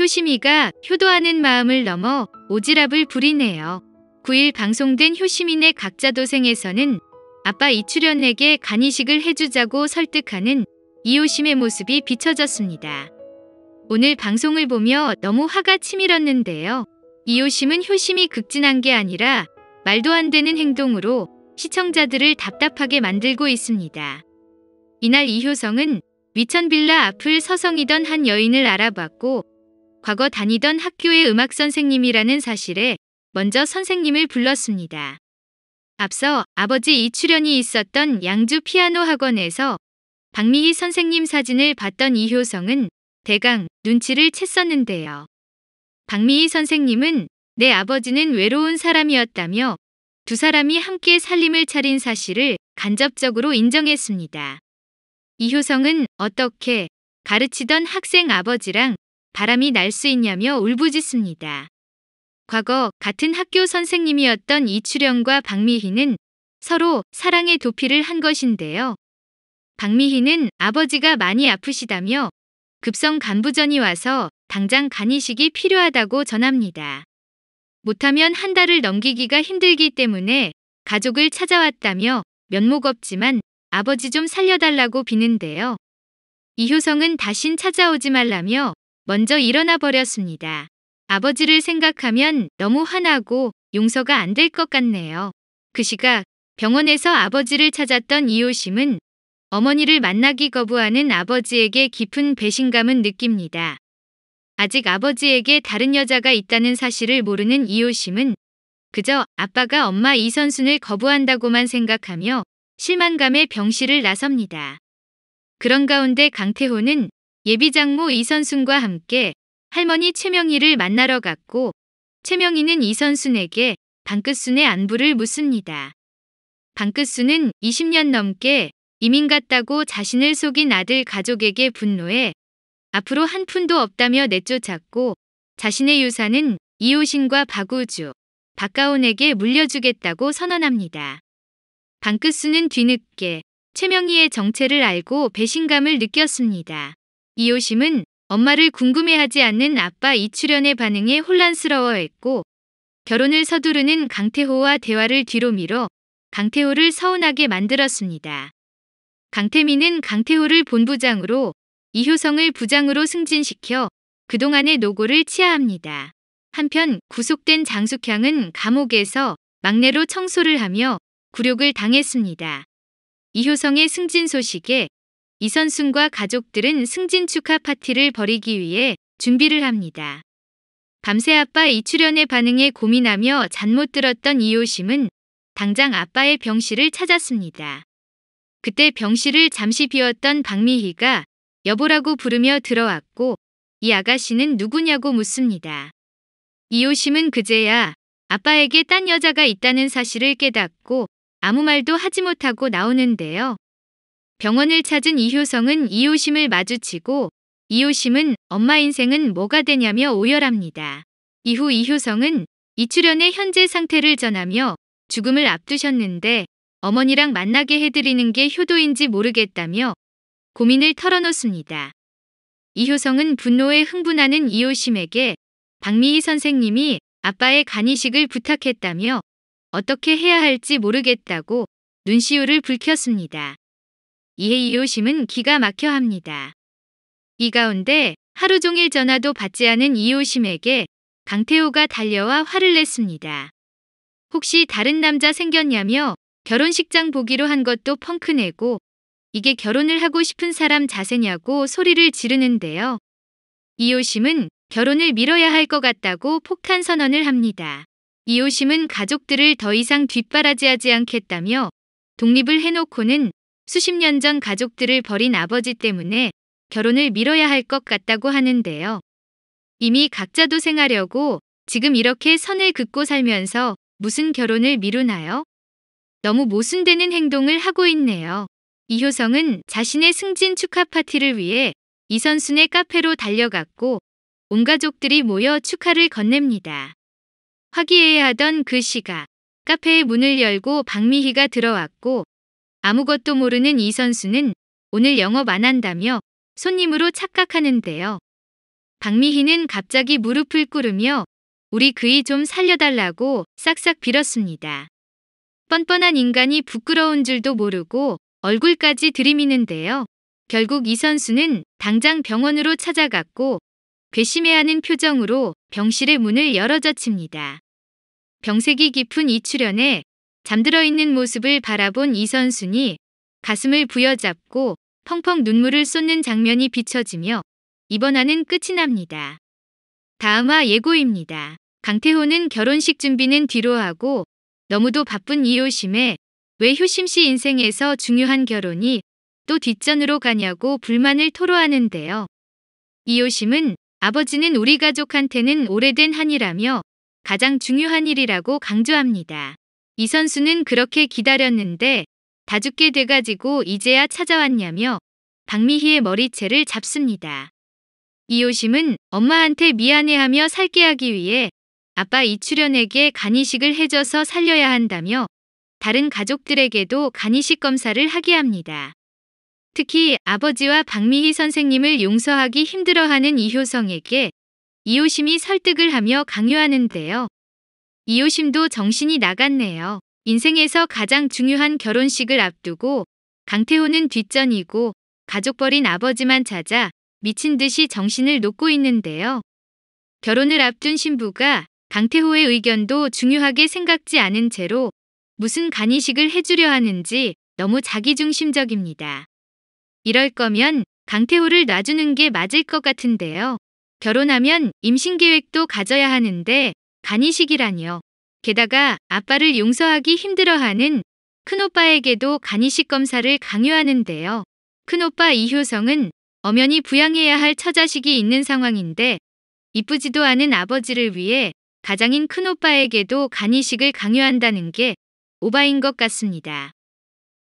효심이가 효도하는 마음을 넘어 오지랖을 부리네요. 9일 방송된 효심이네 각자도생에서는 아빠 이출연에게 간이식을 해주자고 설득하는 이효심의 모습이 비춰졌습니다. 오늘 방송을 보며 너무 화가 치밀었는데요. 이효심은 효심이 극진한 게 아니라 말도 안 되는 행동으로 시청자들을 답답하게 만들고 있습니다. 이날 이효성은 위천빌라 앞을 서성이던 한 여인을 알아봤고 과거 다니던 학교의 음악 선생님이라는 사실에 먼저 선생님을 불렀습니다. 앞서 아버지 이출연이 있었던 양주 피아노 학원에서 박미희 선생님 사진을 봤던 이효성은 대강 눈치를 챘었는데요. 박미희 선생님은 내 아버지는 외로운 사람이었다며 두 사람이 함께 살림을 차린 사실을 간접적으로 인정했습니다. 이효성은 어떻게 가르치던 학생 아버지랑 바람이 날 수 있냐며 울부짖습니다. 과거 같은 학교 선생님이었던 이출연과 박미희는 서로 사랑의 도피를 한 것인데요. 박미희는 아버지가 많이 아프시다며 급성 간부전이 와서 당장 간이식이 필요하다고 전합니다. 못하면 한 달을 넘기기가 힘들기 때문에 가족을 찾아왔다며 면목 없지만 아버지 좀 살려달라고 비는데요. 이효성은 다신 찾아오지 말라며 먼저 일어나 버렸습니다. 아버지를 생각하면 너무 화나고 용서가 안 될 것 같네요. 그 시각 병원에서 아버지를 찾았던 이효심은 어머니를 만나기 거부하는 아버지에게 깊은 배신감은 느낍니다. 아직 아버지에게 다른 여자가 있다는 사실을 모르는 이효심은 그저 아빠가 엄마 이선순을 거부한다고만 생각하며 실망감에 병실을 나섭니다. 그런 가운데 강태호는 예비장모 이선순과 함께 할머니 최명희를 만나러 갔고 최명희는 이선순에게 방끝순의 안부를 묻습니다. 방끝순은 20년 넘게 이민 갔다고 자신을 속인 아들 가족에게 분노해 앞으로 한 푼도 없다며 내쫓았고 자신의 유산은 이효신과 박우주, 박가온에게 물려주겠다고 선언합니다. 방끝순은 뒤늦게 최명희의 정체를 알고 배신감을 느꼈습니다. 이효심은 엄마를 궁금해하지 않는 아빠 이출연의 반응에 혼란스러워했고 결혼을 서두르는 강태호와 대화를 뒤로 미뤄 강태호를 서운하게 만들었습니다. 강태민은 강태호를 본부장으로 이효성을 부장으로 승진시켜 그동안의 노고를 치하합니다. 한편 구속된 장숙향은 감옥에서 막내로 청소를 하며 굴욕을 당했습니다. 이효성의 승진 소식에 이선순과 가족들은 승진 축하 파티를 벌이기 위해 준비를 합니다. 밤새 아빠 이출연의 반응에 고민하며 잠 못 들었던 이효심은 당장 아빠의 병실을 찾았습니다. 그때 병실을 잠시 비웠던 박미희가 여보라고 부르며 들어왔고 이 아가씨는 누구냐고 묻습니다. 이효심은 그제야 아빠에게 딴 여자가 있다는 사실을 깨닫고 아무 말도 하지 못하고 나오는데요. 병원을 찾은 이효성은 이효심을 마주치고 이효심은 엄마 인생은 뭐가 되냐며 오열합니다. 이후 이효성은 이출연의 현재 상태를 전하며 죽음을 앞두셨는데 어머니랑 만나게 해드리는 게 효도인지 모르겠다며 고민을 털어놓습니다. 이효성은 분노에 흥분하는 이효심에게 박미희 선생님이 아빠의 간이식을 부탁했다며 어떻게 해야 할지 모르겠다고 눈시울을 붉혔습니다. 이에 이효심은 기가 막혀 합니다. 이 가운데 하루 종일 전화도 받지 않은 이효심에게 강태호가 달려와 화를 냈습니다. 혹시 다른 남자 생겼냐며 결혼식장 보기로 한 것도 펑크내고 이게 결혼을 하고 싶은 사람 자세냐고 소리를 지르는데요. 이효심은 결혼을 미뤄야 할 것 같다고 폭탄 선언을 합니다. 이효심은 가족들을 더 이상 뒷바라지하지 않겠다며 독립을 해놓고는 수십 년 전 가족들을 버린 아버지 때문에 결혼을 미뤄야 할 것 같다고 하는데요. 이미 각자 도생하려고 지금 이렇게 선을 긋고 살면서 무슨 결혼을 미루나요? 너무 모순되는 행동을 하고 있네요. 이효성은 자신의 승진 축하 파티를 위해 이선순의 카페로 달려갔고 온 가족들이 모여 축하를 건넵니다. 화기애애하던 그 시각 카페의 문을 열고 박미희가 들어왔고 아무것도 모르는 이선순은 오늘 영업 안 한다며 손님으로 착각하는데요. 박미희는 갑자기 무릎을 꿇으며 우리 그이 좀 살려달라고 싹싹 빌었습니다. 뻔뻔한 인간이 부끄러운 줄도 모르고 얼굴까지 들이미는데요. 결국 이 선수는 당장 병원으로 찾아갔고 괘씸해하는 표정으로 병실의 문을 열어젖힙니다. 병색이 깊은 이출연에 잠들어 있는 모습을 바라본 이선순이 가슴을 부여잡고 펑펑 눈물을 쏟는 장면이 비춰지며 이번 화는 끝이 납니다. 다음 화 예고입니다. 강태호는 결혼식 준비는 뒤로 하고 너무도 바쁜 이효심에 왜 효심씨 인생에서 중요한 결혼이 또 뒷전으로 가냐고 불만을 토로하는데요. 이효심은 아버지는 우리 가족한테는 오래된 한이라며 가장 중요한 일이라고 강조합니다. 이 선수는 그렇게 기다렸는데 다 죽게 돼가지고 이제야 찾아왔냐며 박미희의 머리채를 잡습니다. 이효심은 엄마한테 미안해하며 살게 하기 위해 아빠 이출연에게 간이식을 해줘서 살려야 한다며 다른 가족들에게도 간이식 검사를 하게 합니다. 특히 아버지와 박미희 선생님을 용서하기 힘들어하는 이효성에게 이효심이 설득을 하며 강요하는데요. 이효심도 정신이 나갔네요. 인생에서 가장 중요한 결혼식을 앞두고 강태호는 뒷전이고 가족 버린 아버지만 찾아 미친 듯이 정신을 놓고 있는데요. 결혼을 앞둔 신부가 강태호의 의견도 중요하게 생각지 않은 채로 무슨 간이식을 해주려 하는지 너무 자기중심적입니다. 이럴 거면 강태호를 놔주는 게 맞을 것 같은데요. 결혼하면 임신 계획도 가져야 하는데 간이식이라뇨. 게다가 아빠를 용서하기 힘들어하는 큰오빠에게도 간이식 검사를 강요하는데요. 큰오빠 이효성은 엄연히 부양해야 할 처자식이 있는 상황인데 이쁘지도 않은 아버지를 위해 가장인 큰오빠에게도 간이식을 강요한다는 게 오바인 것 같습니다.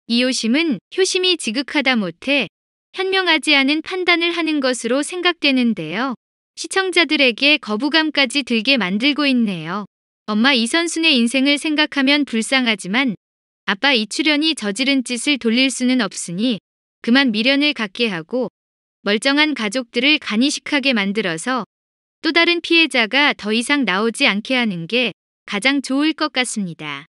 이효심은 효심이 지극하다 못해 현명하지 않은 판단을 하는 것으로 생각되는데요. 시청자들에게 거부감까지 들게 만들고 있네요. 엄마 이선순의 인생을 생각하면 불쌍하지만 아빠 이출연이 저지른 짓을 돌릴 수는 없으니 그만 미련을 갖게 하고 멀쩡한 가족들을 간이식하게 만들어서 또 다른 피해자가 더 이상 나오지 않게 하는 게 가장 좋을 것 같습니다.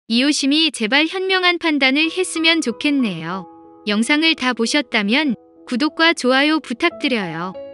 이효심이 제발 현명한 판단을 했으면 좋겠네요. 영상을 다 보셨다면 구독과 좋아요 부탁드려요.